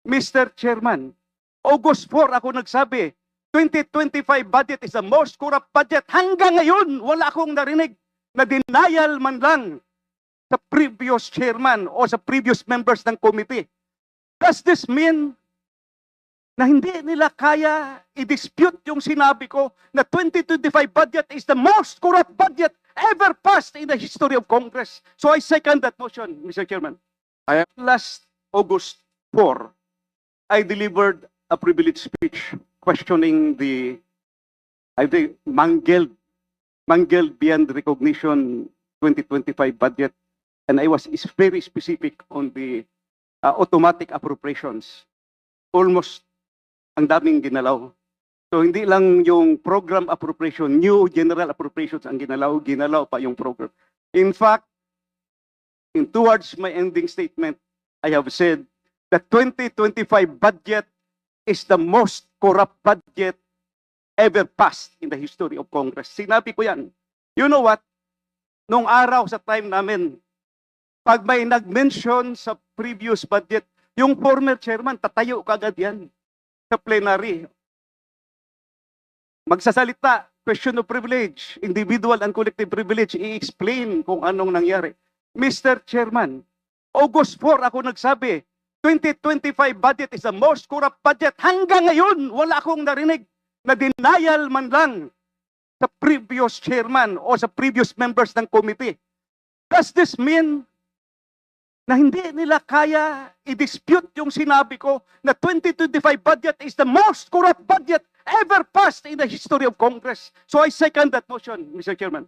Mr. Chairman, August 4 ako nagsabi, 2025 budget is the most corrupt budget. Hanggang ngayon, wala akong narinig na denial man lang sa previous chairman o sa previous members ng committee. Does this mean na hindi nila kaya i-dispute yung sinabi ko na 2025 budget is the most corrupt budget ever passed in the history of Congress? So I second that motion, Mr. Chairman. Last August 4, I delivered a privileged speech questioning the, I think, mangled beyond recognition 2025 budget. And I was very specific on the automatic appropriations. Almost ang daming ginalaw. So hindi lang yung program appropriation, new general appropriations ang ginalaw pa yung program. In fact, towards my ending statement, I have said that 2025 budget is the most corrupt budget ever passed in the history of Congress. Sinabi ko yan. You know what? Nung araw sa time namin, pag may nag-mention sa previous budget, yung former chairman, tatayo kagad yan sa plenary. Magsasalita, question of privilege, individual and collective privilege, i-explain kung anong nangyari. Mr. Chairman, August 4 ako nagsabi, 2025 budget is the most corrupt budget. Hanggang ngayon, wala akong narinig na denial man lang sa previous chairman o sa previous members ng committee. Does this mean na hindi nila kaya i-dispute yung sinabi ko na 2025 budget is the most corrupt budget ever passed in the history of Congress? So I second that motion, Mr. Chairman.